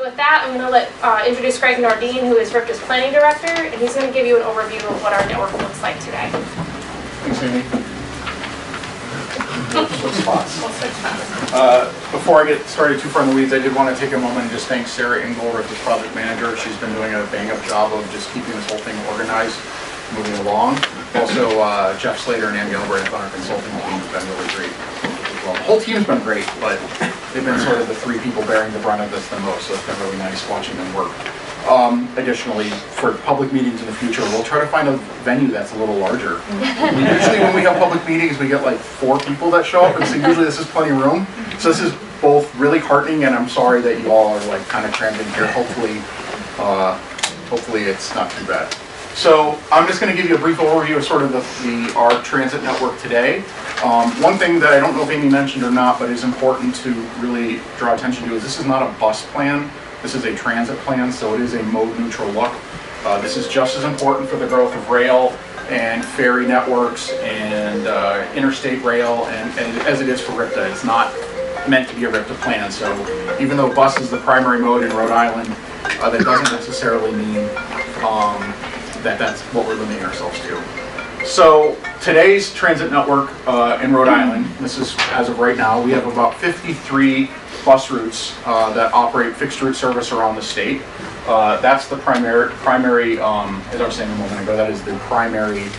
with that, I'm going to introduce Greg Nordine, who is RIPTA's planning director, and he's going to give you an overview of what our network looks like today. Thanks, Amy. Before I get started too far in the weeds, I did want to take a moment and just thank Sarah Engel, RIPTA's project manager. She's been doing a bang-up job of just keeping this whole thing organized, moving along. Also, Jeff Slater and Ann Gilbert on our consulting team have been really great. Well, the whole team's been great, but they've been sort of the three people bearing the brunt of this the most, so it's been really nice watching them work. Additionally, for public meetings in the future, we'll try to find a venue that's a little larger. Usually when we have public meetings, we get like 4 people that show up, and so usually this is plenty of room. So this is both really heartening, and I'm sorry that you all are like kind of crammed in here. Hopefully it's not too bad. So I'm just going to give you a brief overview of sort of our transit network today. One thing that I don't know if Amy mentioned or not, but is important to really draw attention to is this is not a bus plan. This is a transit plan, so it is a mode neutral look. This is just as important for the growth of rail and ferry networks and interstate rail and as it is for RIPTA. It's not meant to be a RIPTA plan, so even though bus is the primary mode in Rhode Island, that doesn't necessarily mean that's what we're limiting ourselves to. So today's transit network in Rhode Island, this is as of right now, we have about 53 bus routes that operate fixed route service around the state. That's the primary, as I was saying a moment ago, that is the primary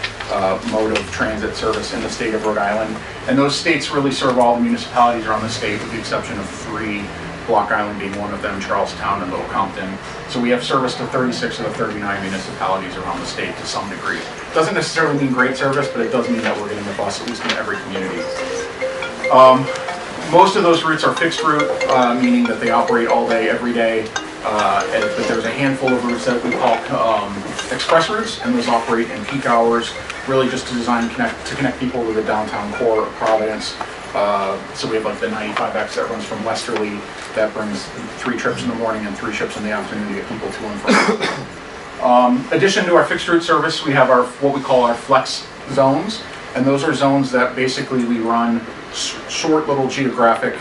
mode of transit service in the state of Rhode Island. And those states really serve all the municipalities around the state with the exception of 3, Block Island being one of them, Charlestown and Little Compton. So we have service to 36 of the 39 municipalities around the state to some degree. Doesn't necessarily mean great service, but it does mean that we're getting the bus at least in every community. Most of those routes are fixed route, meaning that they operate all day, every day. But there's a handful of routes that we call express routes, and those operate in peak hours, really just to connect people with the downtown core of Providence. So we have like the 95X that runs from Westerly, that brings 3 trips in the morning and 3 trips in the afternoon to get people to and from. Addition to our fixed route service, we have what we call our flex zones, and those are zones that basically we run short little geographically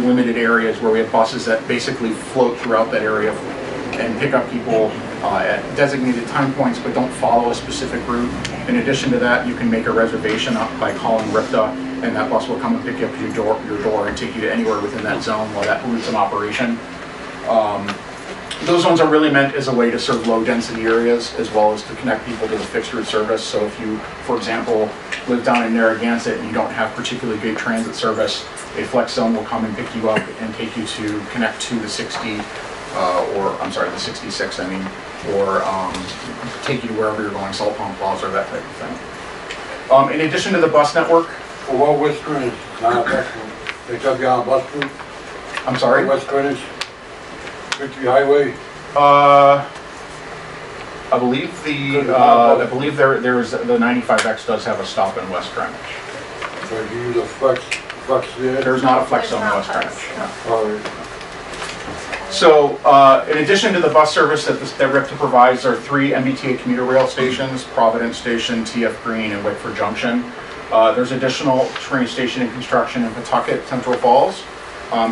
limited areas where we have buses that basically float throughout that area and pick up people at designated time points but don't follow a specific route. In addition to that, you can make a reservation by calling RIPTA, and that bus will come and pick you up at your door and take you to anywhere within that zone while that route's in operation. Those zones are really meant as a way to serve low density areas as well as to connect people to the fixed route service. So if you, for example, live down in Narragansett and you don't have particularly good transit service, a flex zone will come and pick you up and take you to connect to the 66, or take you to wherever you're going, Salt Pond Plaza, that type of thing. In addition to the bus network, well, West Greenwich, they took you on a bus route? I'm sorry? West Greenwich, Victory Highway? I believe there's the 95X does have a stop in West Greenwich. So you use a flex there? There's not a flex zone in West Greenwich. No. All right. So, in addition to the bus service that RIPTA provides, there are 3 MBTA commuter rail stations: Providence Station, TF Green, and Whitford Junction. There's additional train station in construction in Pawtucket, Central Falls.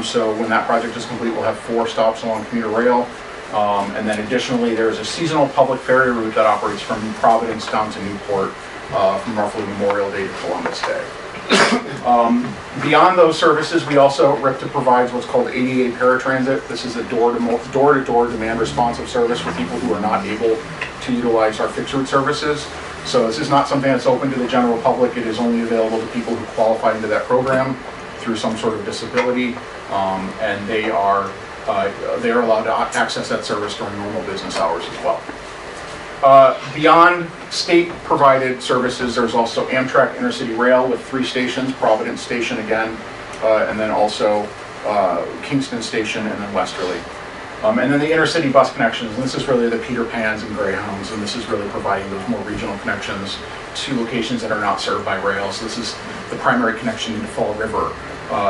So when that project is complete, we'll have 4 stops along commuter rail. And then additionally, there's a seasonal public ferry route that operates from Providence down to Newport from roughly Memorial Day to Columbus Day. Beyond those services, we also, RIPTA provides what's called ADA paratransit. This is a door-to-door demand responsive service for people who are not able to utilize our fixed route services. So this is not something that's open to the general public. It is only available to people who qualify into that program through some sort of disability, and they are allowed to access that service during normal business hours as well. Beyond state-provided services, there's also Amtrak Intercity Rail with 3 stations, Providence Station again, and then also Kingston Station and then Westerly. And then the intercity bus connections, and this is really the Peter Pans and Greyhounds, and this is really providing those more regional connections to locations that are not served by rail. So this is the primary connection to Fall River.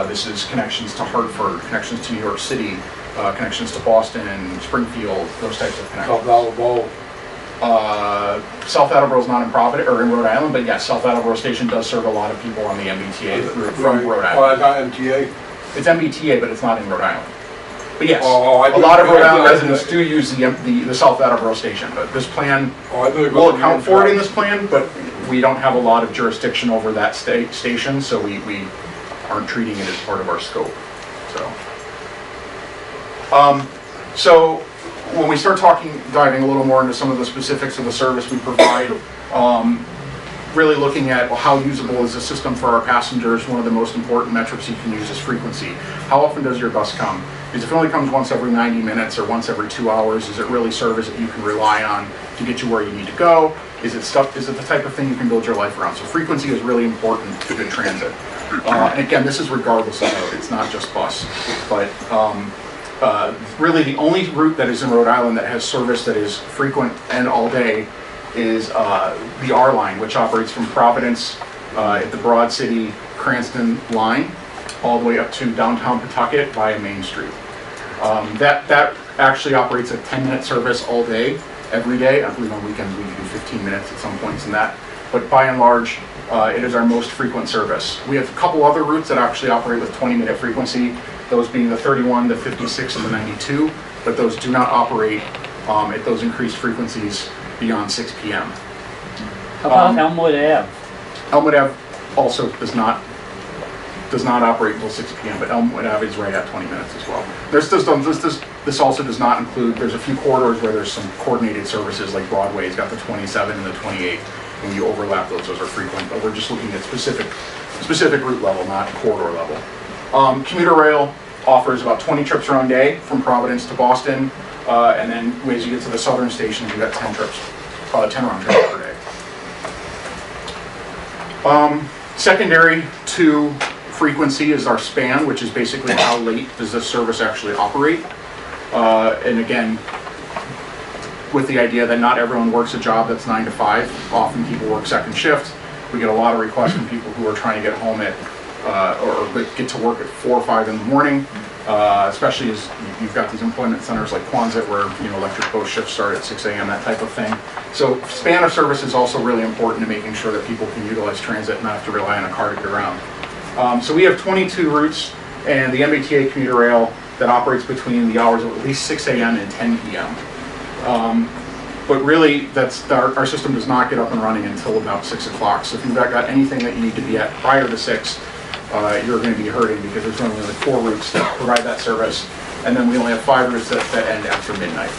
This is connections to Hartford, connections to New York City, connections to Boston, Springfield, those types of connections. South Attleboro is not in Providence or in Rhode Island, but yes, South Attleboro Station does serve a lot of people on the MBTA route from Rhode Island. Oh, it's not MTA? It's MBTA, but it's not in Rhode Island. But yes, Oh, I a lot of do- Rhode I do- Island I do- residents do use the South Attleboro station, but this plan Oh, I better go will to the account for it in truck. this plan, but we don't have a lot of jurisdiction over that station, so we aren't treating it as part of our scope, so. So when we start diving a little more into some of the specifics of the service we provide, really looking at, well, how usable is the system for our passengers, one of the most important metrics you can use is frequency. How often does your bus come? Because if it only comes once every 90 minutes or once every 2 hours, is it really service that you can rely on to get you where you need to go? Is it the type of thing you can build your life around? So frequency is really important to good transit. And again, this is regardless of mode, it's not just bus. But really the only route that is in Rhode Island that has service that is frequent and all day is the R line, which operates from Providence at the Broad City Cranston line all the way up to downtown Pawtucket via Main Street. That actually operates a 10-minute service all day, every day. I believe on weekends we do 15 minutes at some points in that. But by and large, it is our most frequent service. We have a couple other routes that actually operate with 20-minute frequency, those being the 31, the 56, and the 92, but those do not operate at those increased frequencies beyond 6 p.m. How about Elmwood Ave? Elmwood Ave also does not operate until 6 p.m., but Elmwood Ave is right at 20 minutes as well. This also does not include, there's a few corridors where there's some coordinated services, like Broadway's got the 27 and the 28. When you overlap those are frequent, but we're just looking at specific route level, not corridor level. Commuter rail offers about 20 trips around day from Providence to Boston, and then as you get to the southern stations, you've got 10 round trips per day. Secondary to frequency is our span, which is basically how late does this service actually operate. And again, with the idea that not everyone works a job that's 9 to 5. Often people work second shift. We get a lot of requests from people who are trying to get home at, or get to work at 4 or 5 in the morning, especially as you've got these employment centers like Quonset where, electric boat shifts start at 6 a.m., that type of thing. So span of service is also really important to making sure that people can utilize transit and not have to rely on a car to get around. So we have 22 routes and the MBTA commuter rail that operates between the hours of at least 6 a.m. and 10 p.m. But really, our system does not get up and running until about 6 o'clock. So if you've got anything that you need to be at prior to 6, you're going to be hurting because there's only like 4 routes that provide that service, and then we only have 5 routes that end after midnight.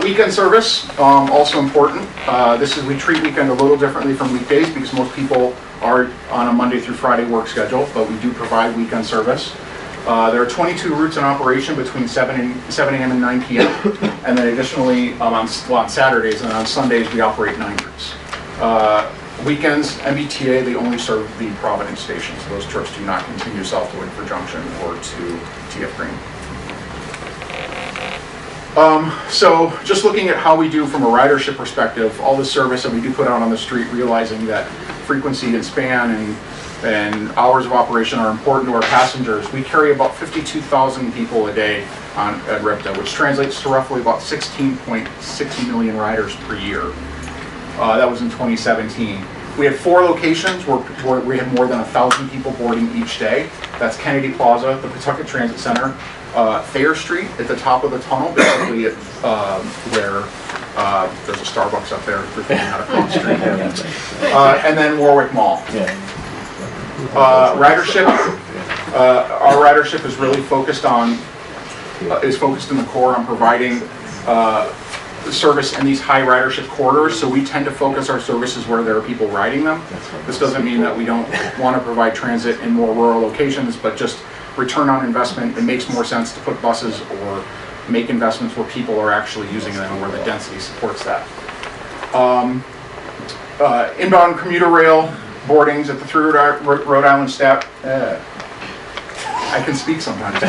Weekend service, also important. We treat weekend a little differently from weekdays because most people are on a Monday through Friday work schedule, but we do provide weekend service. There are 22 routes in operation between 7 a.m. and 9 p.m. And then additionally, on Saturdays and on Sundays, we operate 9 routes. Weekends, MBTA, they only serve the Providence station, so those trips do not continue south to Winford Junction or to TF Green. So just looking at how we do from a ridership perspective, all the service that we do put out on the street, realizing that frequency and span and hours of operation are important to our passengers. We carry about 52,000 people a day at RIPTA, which translates to roughly about 16.6 million riders per year. That was in 2017. We had 4 locations where we had more than 1,000 people boarding each day. That's Kennedy Plaza, the Pawtucket Transit Center, Thayer Street at the top of the tunnel, basically where there's a Starbucks up there for going out across the street. And then Warwick Mall. Ridership, our ridership is really focused in the core on providing service in these high ridership corridors, so we tend to focus our services where there are people riding them. This doesn't mean that we don't want to provide transit in more rural locations, but just return on investment, it makes more sense to put buses or make investments where people are actually using them and where the density supports that. Inbound commuter rail boardings at the 3 Rhode Island staff. I can speak sometimes.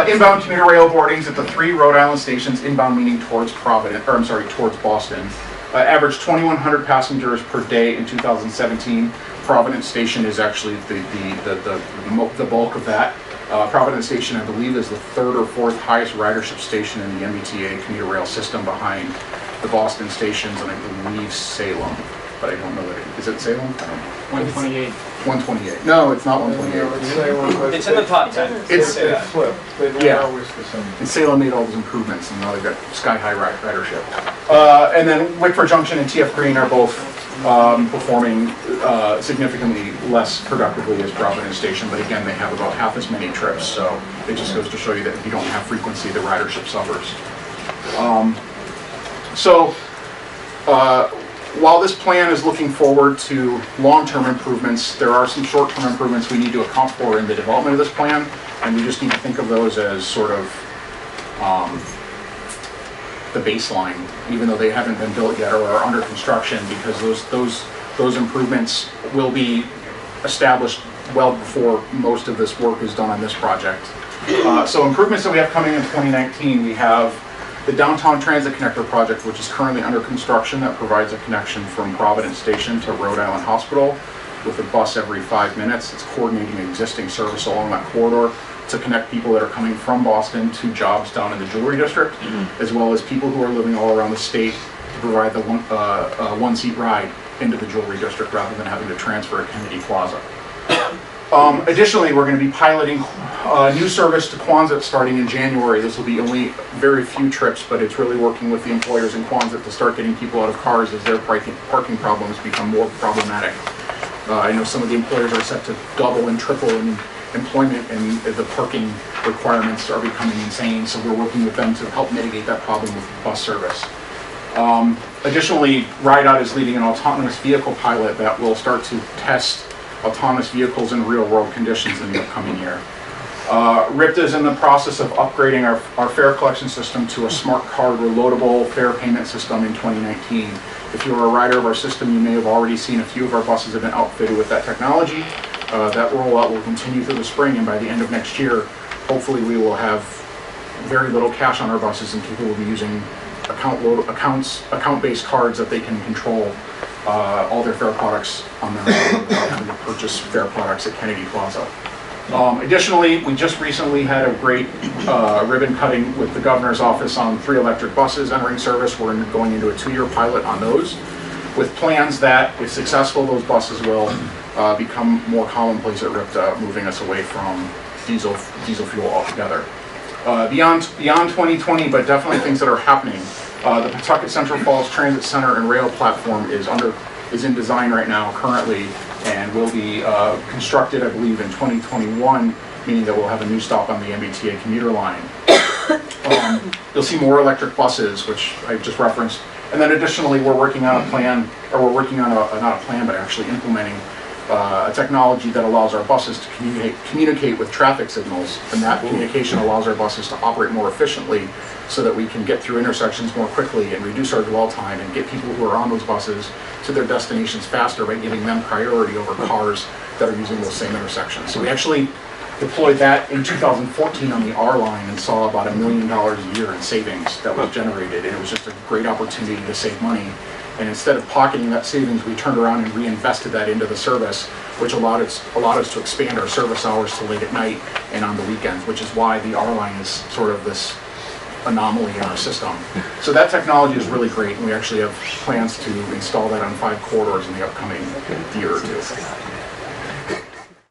Inbound commuter rail boardings at the 3 Rhode Island stations, inbound meaning towards towards Boston. Averaged 2,100 passengers per day in 2017. Providence Station is actually the bulk of that. Providence Station, I believe, is the 3rd or 4th highest ridership station in the MBTA commuter rail system, behind the Boston stations and I believe Salem. but I don't know that is it Salem? I don't know. 128. 128. No, it's not 128. It's in the top 10. It's- Yeah. flipped. They don't Yeah. always the same. And Salem made all those improvements, and now they've got sky-high ridership. And then Wickford Junction and TF Green are both performing significantly less productively as Providence Station, but again, they have about half as many trips, so it just goes to show you that if you don't have frequency, the ridership suffers. While this plan is looking forward to long-term improvements, there are some short-term improvements we need to account for in the development of this plan, and we just need to think of those as sort of the baseline, even though they haven't been built yet or are under construction, because those improvements will be established well before most of this work is done on this project. So improvements that we have coming in 2019, we have the Downtown Transit Connector project, which is currently under construction, that provides a connection from Providence Station to Rhode Island Hospital with a bus every 5 minutes. It's coordinating existing service along that corridor to connect people that are coming from Boston to jobs down in the Jewelry District, as well as people who are living all around the state, to provide the one-seat ride into the Jewelry District rather than having to transfer at Kennedy Plaza. Additionally, we're going to be piloting a new service to Quonset starting in January. This will be only very few trips, but it's really working with the employers in Quonset to start getting people out of cars as their parking problems become more problematic. I know some of the employers are set to double and triple in employment, and the parking requirements are becoming insane, so we're working with them to help mitigate that problem with bus service. Additionally, RideOut is leading an autonomous vehicle pilot that will start to test autonomous vehicles in real-world conditions in the upcoming year. RIPTA is in the process of upgrading our fare collection system to a smart card reloadable fare payment system in 2019. If you're a rider of our system, you may have already seen a few of our buses have been outfitted with that technology. That rollout will continue through the spring, and by the end of next year, hopefully we will have very little cash on our buses, and people will be using account-based cards that they can control all their fare products on their own without having to purchase fare products at Kennedy Plaza. Additionally, we just recently had a great ribbon cutting with the governor's office on 3 electric buses entering service. We're going into a 2-year pilot on those, with plans that, if successful, those buses will become more commonplace at RIPTA, moving us away from diesel fuel altogether. Beyond 2020, but definitely things that are happening. The Pawtucket Central Falls Transit Center and rail platform is in design right now currently, and will be constructed, I believe, in 2021, meaning that we'll have a new stop on the MBTA commuter line. You'll see more electric buses, which I just referenced. And then additionally, we're working on a plan, or we're working on not a plan, but actually implementing a technology that allows our buses to communicate with traffic signals, and that communication allows our buses to operate more efficiently so that we can get through intersections more quickly and reduce our dwell time and get people who are on those buses to their destinations faster by giving them priority over cars that are using those same intersections. So we actually deployed that in 2014 on the R line and saw about $1 million a year in savings that was generated, and it was just a great opportunity to save money. And instead of pocketing that savings, we turned around and reinvested that into the service, which allowed us to expand our service hours to late at night and on the weekends, which is why the R line is sort of this anomaly in our system. So that technology is really great, and we actually have plans to install that on 5 corridors in the upcoming year or 2.